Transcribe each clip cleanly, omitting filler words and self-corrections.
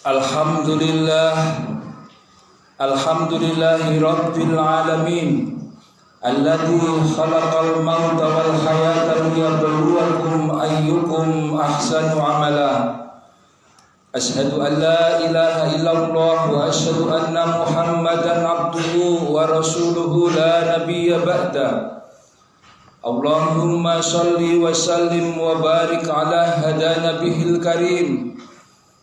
Alhamdulillah, alhamdulillahi rabbil alamin, alladzi khalaqal mauta wal hayata liyabluwakum ayyukum ahsanu amala. Asyhadu an la ilaha illallah wa asyhadu anna Muhammadan abduhu wa rasuluhu la nabiyya ba'da. Allahumma shalli wa sallim wa barik ala hadana bihil karim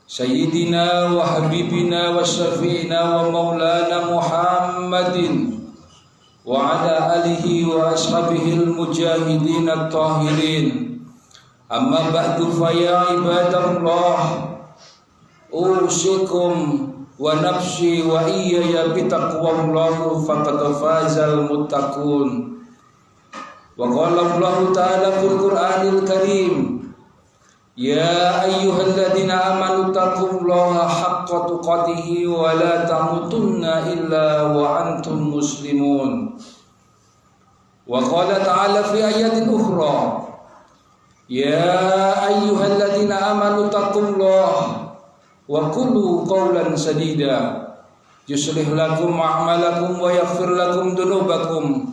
Sayyidina wa habibina wa syafi'ina wa maulana Muhammadin wa ala alihi wa ashabihil mujahidin at-tahirin. Amma ba'du fa ya ibadallah, usikum wa nafsi wa iyaya bitaqwallahu faqad fazal muttaqun. Wa qala Allah ta'ala fil Qur'anil Karim, ya ayyuhalladzina amanu taqullaha haqqa tuqatih wa la tamutunna illa wa antum muslimun. Wa qala ta'ala fi ayatin ukhra, ya ayyuhalladzina amanu taqullaha wa qulu qawlan sadida yuslih lakum a'malakum wa yaghfir lakum dhunubakum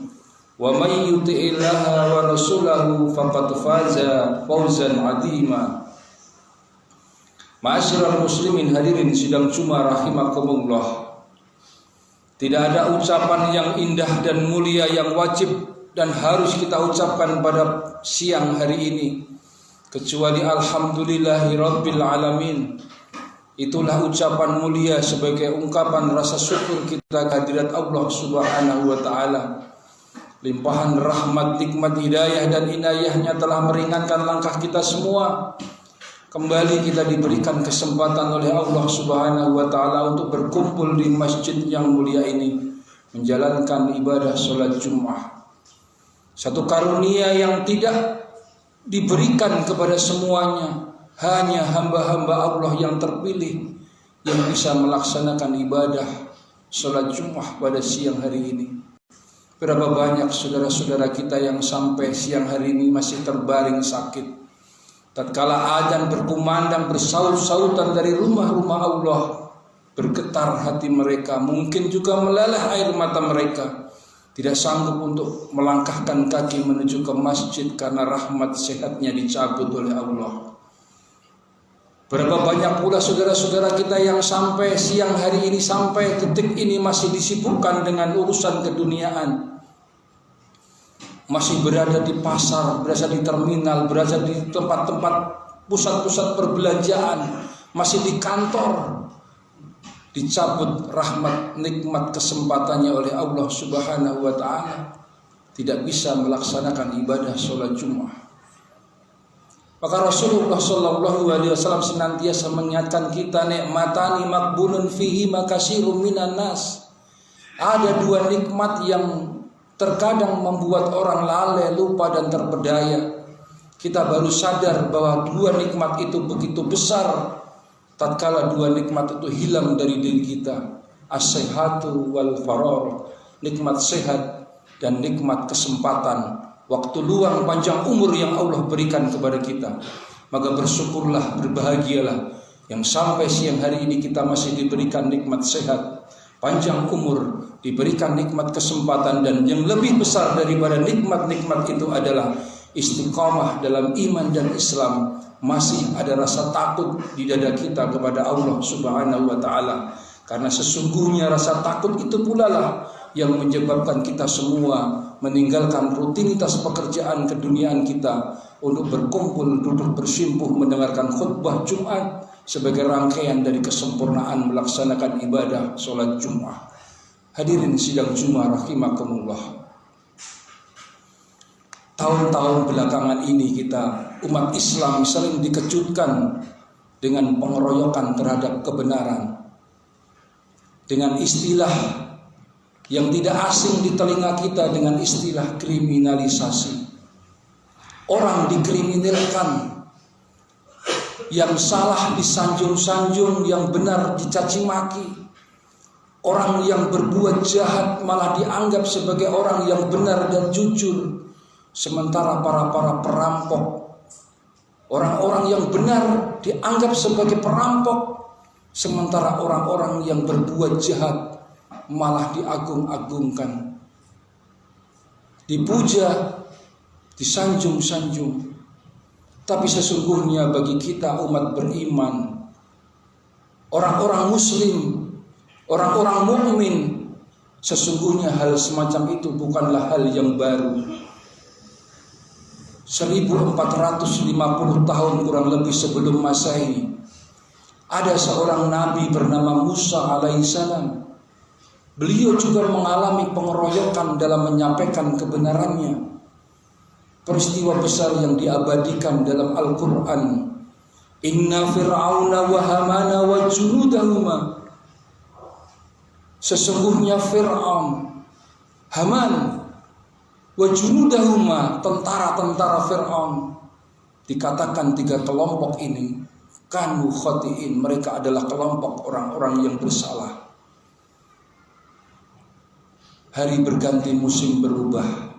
wa may yuti'illaha wa rasulahu faqad faza fawzan 'azima. Ma'asyiral muslimin, hadirin sidang Jumat rahimakumullah. Tidak ada ucapan yang indah dan mulia yang wajib dan harus kita ucapkan pada siang hari ini kecuali alhamdulillahi rabbil alamin. Itulah ucapan mulia sebagai ungkapan rasa syukur kita kehadirat Allah Subhanahu wa taala. Limpahan rahmat, nikmat, hidayah dan inayahnya telah meringankan langkah kita semua. Kembali kita diberikan kesempatan oleh Allah Subhanahu wa ta'ala untuk berkumpul di masjid yang mulia ini, menjalankan ibadah sholat Jumat. Satu karunia yang tidak diberikan kepada semuanya, hanya hamba-hamba Allah yang terpilih yang bisa melaksanakan ibadah sholat Jumat pada siang hari ini. Berapa banyak saudara-saudara kita yang sampai siang hari ini masih terbaring sakit. Tatkala adzan berkumandang bersaut-sautan dari rumah-rumah Allah, bergetar hati mereka, mungkin juga meleleh air mata mereka, tidak sanggup untuk melangkahkan kaki menuju ke masjid karena rahmat sehatnya dicabut oleh Allah. Berapa banyak pula saudara-saudara kita yang sampai siang hari ini, sampai detik ini masih disibukkan dengan urusan keduniaan. Masih berada di pasar, berada di terminal, berada di tempat-tempat pusat-pusat perbelanjaan, masih di kantor. Dicabut rahmat, nikmat, kesempatannya oleh Allah Subhanahu wa ta'ala, tidak bisa melaksanakan ibadah sholat Jumat. Maka Rasulullah sallallahu alaihi wasallam senantiasa mengingatkan kita, nikmatani maqbulun fihi makasirun minan nas. Ada dua nikmat yang terkadang membuat orang lalai, lupa dan terpedaya. Kita baru sadar bahwa dua nikmat itu begitu besar tatkala dua nikmat itu hilang dari diri kita. As-sihhatu wal farar, nikmat sehat dan nikmat kesempatan, waktu luang panjang umur yang Allah berikan kepada kita. Maka bersyukurlah, berbahagialah yang sampai siang hari ini kita masih diberikan nikmat sehat, panjang umur, diberikan nikmat kesempatan, dan yang lebih besar daripada nikmat-nikmat itu adalah istiqamah dalam iman dan Islam. Masih ada rasa takut di dada kita kepada Allah Subhanahu wa ta'ala, karena sesungguhnya rasa takut itu pula lah yang menyebabkan kita semua meninggalkan rutinitas pekerjaan keduniaan kita untuk berkumpul, duduk bersimpuh mendengarkan khutbah Jumat sebagai rangkaian dari kesempurnaan melaksanakan ibadah sholat Jumat. Hadirin sidang Jumat rahimakumullah. Tahun-tahun belakangan ini kita, umat Islam, sering dikejutkan dengan pengeroyokan terhadap kebenaran, dengan istilah yang tidak asing di telinga kita, dengan istilah kriminalisasi. Orang dikriminalkan, yang salah disanjung-sanjung, yang benar dicaci maki. Orang yang berbuat jahat malah dianggap sebagai orang yang benar dan jujur. Sementara para perampok, orang-orang yang benar dianggap sebagai perampok. Sementara orang-orang yang berbuat jahat malah diagung-agungkan, dipuja, disanjung-sanjung. Tapi sesungguhnya bagi kita umat beriman, orang-orang muslim, orang-orang mukmin, sesungguhnya hal semacam itu bukanlah hal yang baru. 1450 tahun kurang lebih sebelum Masehi, ada seorang nabi bernama Musa alaihissalam. Beliau juga mengalami pengeroyokan dalam menyampaikan kebenarannya. Peristiwa besar yang diabadikan dalam Al-Quran, Inna fir'auna wa hamana wa junudahuma. Sesungguhnya Fir'aun, Haman, wa junudahuma, tentara-tentara Fir'aun, dikatakan 3 kelompok ini, kanu khotiin, mereka adalah kelompok orang-orang yang bersalah. Hari berganti, musim berubah.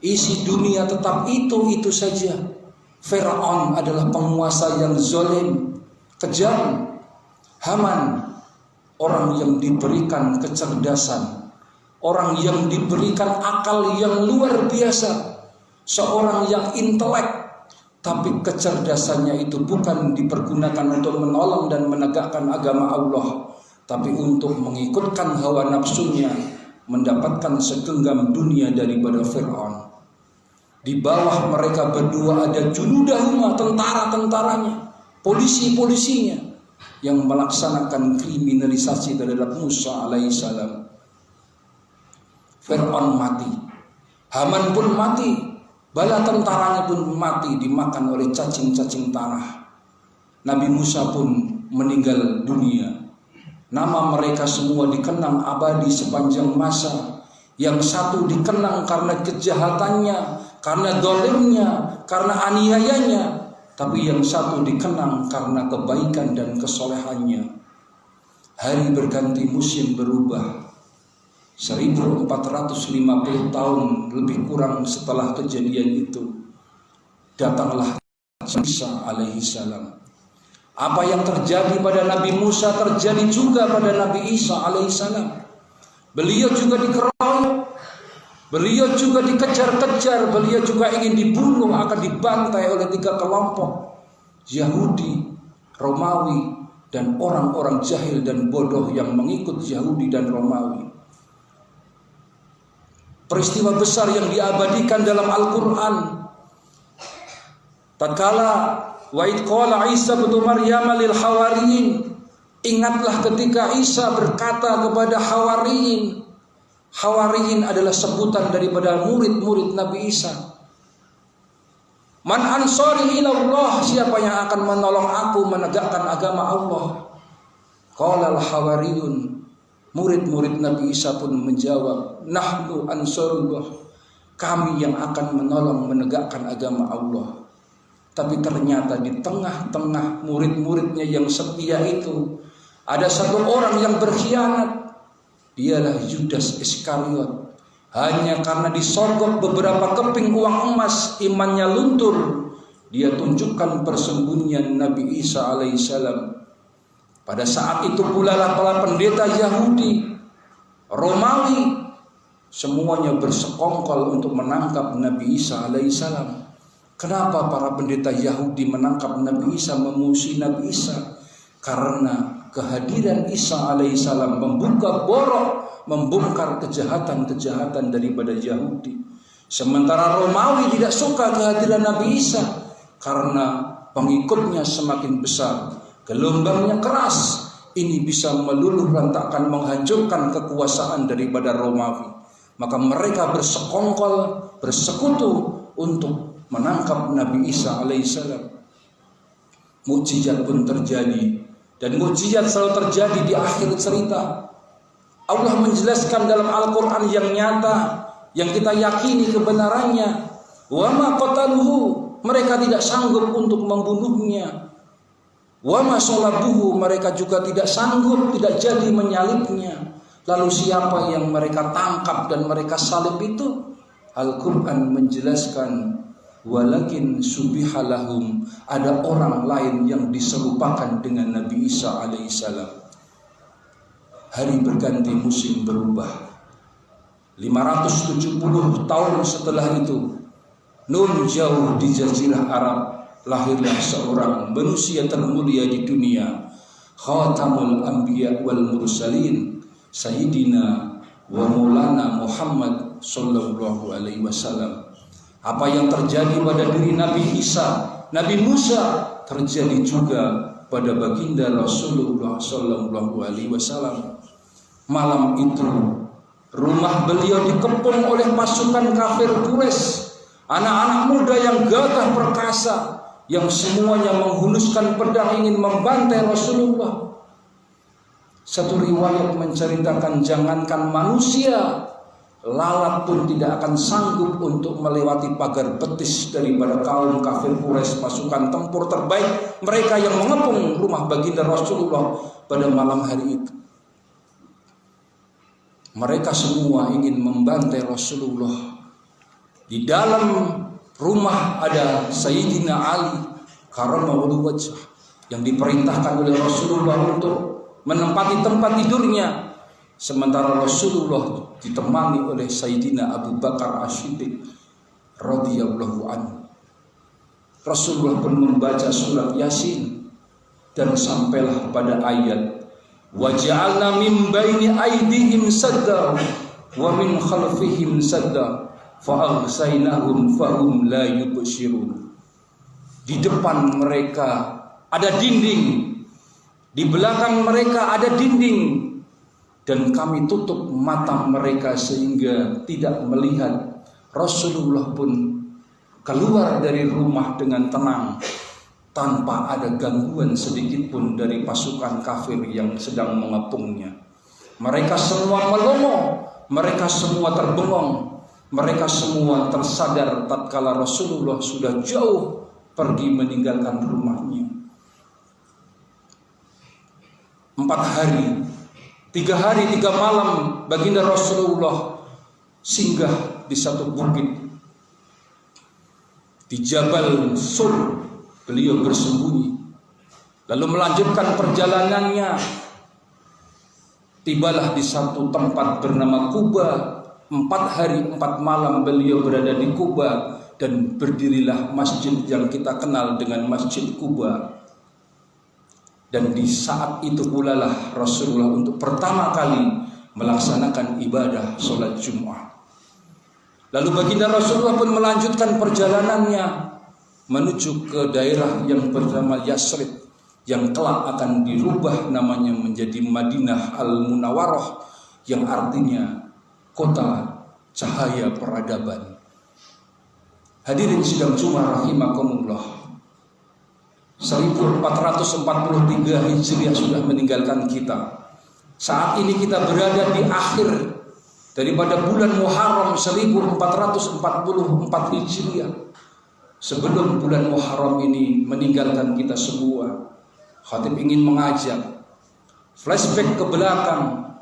Isi dunia tetap itu saja. Fir'aun adalah penguasa yang zalim, kejam. Haman, orang yang diberikan kecerdasan, orang yang diberikan akal yang luar biasa, seorang yang intelek, tapi kecerdasannya itu bukan dipergunakan untuk menolong dan menegakkan agama Allah, tapi untuk mengikutkan hawa nafsunya, mendapatkan segenggam dunia daripada Fir'aun. Di bawah mereka berdua ada junudahuma, tentara-tentaranya, polisi-polisinya, yang melaksanakan kriminalisasi terhadap Musa alaihissalam. Fir'aun mati, Haman pun mati, bala tentaranya pun mati dimakan oleh cacing-cacing tanah. Nabi Musa pun meninggal dunia. Nama mereka semua dikenang abadi sepanjang masa. Yang satu dikenang karena kejahatannya, karena zalimnya, karena aniayanya, tapi yang satu dikenang karena kebaikan dan kesolehannya. Hari berganti, musim berubah. 1450 tahun lebih kurang setelah kejadian itu, datanglah Isa alaihissalam. Apa yang terjadi pada Nabi Musa terjadi juga pada Nabi Isa alaihissalam. Beliau juga dikeroyok, beliau juga dikejar-kejar, beliau juga ingin dibunuh, akan dibantai oleh 3 kelompok, Yahudi, Romawi, dan orang-orang jahil dan bodoh yang mengikut Yahudi dan Romawi. Peristiwa besar yang diabadikan dalam Al-Quran, tatkala wa id qala Isa bin Maryam lil hawariyin, ingatlah ketika Isa berkata kepada hawariyin. Hawariyin adalah sebutan daripada murid-murid Nabi Isa. Man ansari ilallah, siapa yang akan menolong aku menegakkan agama Allah? Qala al-hawariyun, murid-murid Nabi Isa pun menjawab, nahnu ansarullah, kami yang akan menolong menegakkan agama Allah. Tapi ternyata di tengah-tengah murid-muridnya yang setia itu, ada satu orang yang berkhianat. Dialah Yudas Iskariot. Hanya karena disogok beberapa keping uang emas, imannya luntur. Dia tunjukkan persembunyian Nabi Isa alaihissalam. Pada saat itu pula para pendeta Yahudi, Romawi, semuanya bersekongkol untuk menangkap Nabi Isa alaihissalam. Kenapa para pendeta Yahudi menangkap Nabi Isa, memusuhi Nabi Isa? Karena kehadiran Isa alaihissalam membuka borok, membongkar kejahatan-kejahatan daripada Yahudi. Sementara Romawi tidak suka kehadiran Nabi Isa karena pengikutnya semakin besar, gelombangnya keras. Ini bisa meluluh lantakkan, menghancurkan kekuasaan daripada Romawi. Maka mereka bersekongkol, bersekutu untuk menangkap Nabi Isa alaihissalam. Mukjizat pun terjadi. Dan mukjizat selalu terjadi di akhir cerita. Allah menjelaskan dalam Al-Quran yang nyata, yang kita yakini kebenarannya. Wa ma qataluhu, mereka tidak sanggup untuk membunuhnya. Wa ma shalabuhu, mereka juga tidak sanggup, tidak jadi menyalibnya. Lalu siapa yang mereka tangkap dan mereka salib itu? Al-Quran menjelaskan, walakin subihalahum, ada orang lain yang diserupakan dengan Nabi Isa alaihissalam. Hari berganti, musim berubah. 570 tahun setelah itu, nun jauh di jazirah Arab, lahirlah seorang manusia termulia di dunia, khatamul anbiya wal mursalin, Sayyidina wa Maulana Muhammad sallallahu alaihi wasallam. Apa yang terjadi pada diri Nabi Isa, Nabi Musa, terjadi juga pada baginda Rasulullah sallallahu alaihi wasallam. Malam itu rumah beliau dikepung oleh pasukan kafir Quraisy, anak-anak muda yang gagah perkasa, yang semuanya menghunuskan pedang ingin membantai Rasulullah. Satu riwayat menceritakan jangankan manusia, lalat pun tidak akan sanggup untuk melewati pagar betis daripada kaum kafir Quraisy, pasukan tempur terbaik mereka yang mengepung rumah baginda Rasulullah pada malam hari itu. Mereka semua ingin membantai Rasulullah. Di dalam rumah ada Sayyidina Ali karramallahu wajhah yang diperintahkan oleh Rasulullah untuk menempati tempat tidurnya, sementara Rasulullah ditemani oleh Sayyidina Abu Bakar As-Siddiq radhiyallahu anhu. Rasulullah pun membaca surat Yasin dan sampailah pada ayat wa ja'alna min baini aydihim sadda wa min khalfihim sadda fa aghsaynahum fahum la yubsirun. Di depan mereka ada dinding, di belakang mereka ada dinding, dan kami tutup mata mereka sehingga tidak melihat. Rasulullah pun keluar dari rumah dengan tenang, tanpa ada gangguan sedikit pun dari pasukan kafir yang sedang mengepungnya. Mereka semua melongo, mereka semua terbengong, mereka semua tersadar tatkala Rasulullah sudah jauh pergi meninggalkan rumahnya. 4 hari, 3 hari 3 malam baginda Rasulullah singgah di satu bukit di Jabal Sur. Beliau bersembunyi, lalu melanjutkan perjalanannya. Tibalah di satu tempat bernama Kuba. 4 hari 4 malam beliau berada di Kuba, dan berdirilah masjid yang kita kenal dengan Masjid Kuba. Dan di saat itu pula lah Rasulullah untuk pertama kali melaksanakan ibadah sholat Jum'ah. Lalu baginda Rasulullah pun melanjutkan perjalanannya menuju ke daerah yang bernama Yasrib, yang kelak akan dirubah namanya menjadi Madinah Al-Munawwarah, yang artinya kota cahaya peradaban. Hadirin sidang Jumat rahimakumullah, 1443 Hijriah sudah meninggalkan kita. Saat ini kita berada di akhir daripada bulan Muharram 1444 Hijriah. Sebelum bulan Muharram ini meninggalkan kita semua, khatib ingin mengajak flashback ke belakang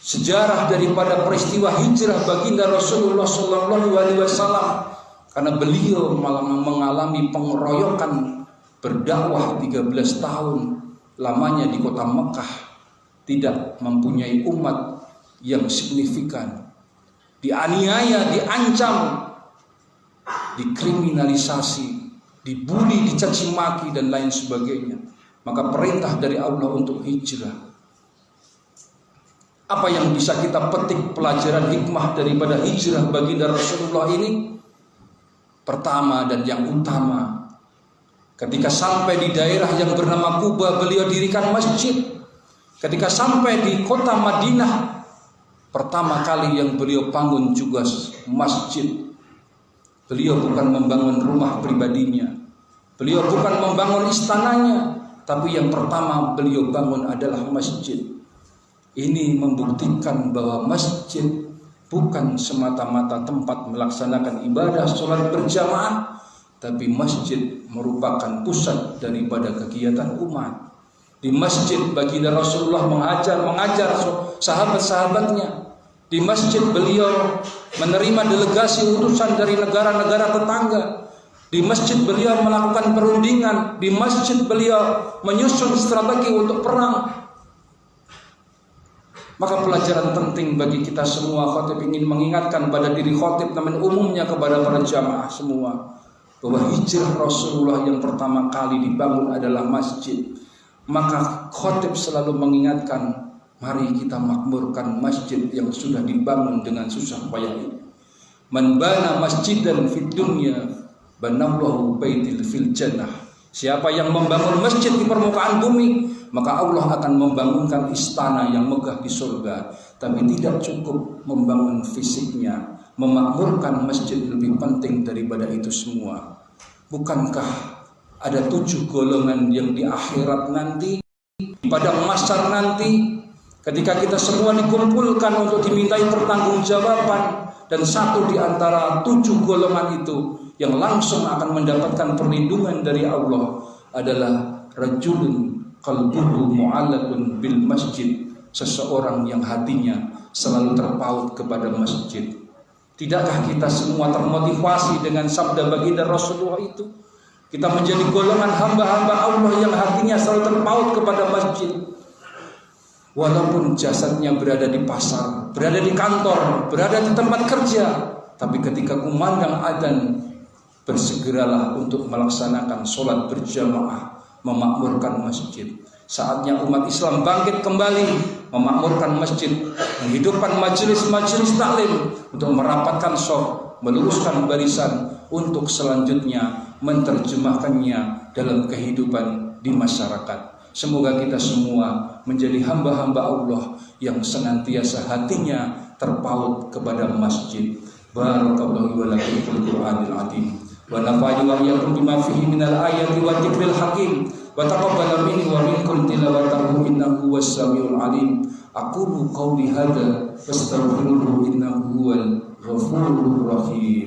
sejarah daripada peristiwa hijrah baginda Rasulullah SAW, karena beliau malah mengalami pengeroyokan berdakwah 13 tahun lamanya di kota Mekah, tidak mempunyai umat yang signifikan, dianiaya, diancam, dikriminalisasi, dibuli, dicaci maki dan lain sebagainya. Maka perintah dari Allah untuk hijrah. Apa yang bisa kita petik pelajaran hikmah daripada hijrah baginda Rasulullah ini? Pertama dan yang utama, ketika sampai di daerah yang bernama Kuba, beliau dirikan masjid. Ketika sampai di kota Madinah, pertama kali yang beliau bangun juga masjid. Beliau bukan membangun rumah pribadinya, beliau bukan membangun istananya, tapi yang pertama beliau bangun adalah masjid. Ini membuktikan bahwa masjid bukan semata-mata tempat melaksanakan ibadah sholat berjamaah, tapi masjid merupakan pusat daripada kegiatan umat. Di masjid baginda Rasulullah mengajar sahabat-sahabatnya. Di masjid beliau menerima delegasi utusan dari negara-negara tetangga. Di masjid beliau melakukan perundingan, di masjid beliau menyusun strategi untuk perang. Maka pelajaran penting bagi kita semua, khatib ingin mengingatkan pada diri khatib namun umumnya kepada para jamaah semua, bahwa hijrah Rasulullah yang pertama kali dibangun adalah masjid. Maka khatib selalu mengingatkan, mari kita makmurkan masjid yang sudah dibangun dengan susah payah ini. Man bana masjidan fid dunya banallahu baitil fil jannah. Siapa yang membangun masjid di permukaan bumi, maka Allah akan membangunkan istana yang megah di surga. Tapi tidak cukup membangun fisiknya, memakmurkan masjid lebih penting daripada itu semua. Bukankah ada 7 golongan yang di akhirat nanti, pada mahsyar nanti, ketika kita semua dikumpulkan untuk dimintai pertanggungjawaban, dan satu di antara 7 golongan itu yang langsung akan mendapatkan perlindungan dari Allah adalah rajulun qalbuhu mu'allaqun bil masjid, seseorang yang hatinya selalu terpaut kepada masjid. Tidakkah kita semua termotivasi dengan sabda baginda Rasulullah itu? Kita menjadi golongan hamba-hamba Allah yang hatinya selalu terpaut kepada masjid. Walaupun jasadnya berada di pasar, berada di kantor, berada di tempat kerja, tapi ketika kumandang adzan, bersegeralah untuk melaksanakan sholat berjamaah, memakmurkan masjid. Saatnya umat Islam bangkit kembali, memakmurkan masjid, menghidupkan majelis-majelis taklim untuk merapatkan shaf, meluruskan barisan, untuk selanjutnya menerjemahkannya dalam kehidupan di masyarakat. Semoga kita semua menjadi hamba-hamba Allah yang senantiasa hatinya terpaut kepada masjid. Barakallahu wa lakum fil Qur'anil azim. Wa nafa'ani wa iyyakum bima fihi minal ayati wa dzikril hakim. Wa taqabbal minni wa minkum tilawatahu innahu was-sami'ul alim. Aqulu qawli hadza wastaghfiruhu innahu huwal ghafurur rahim.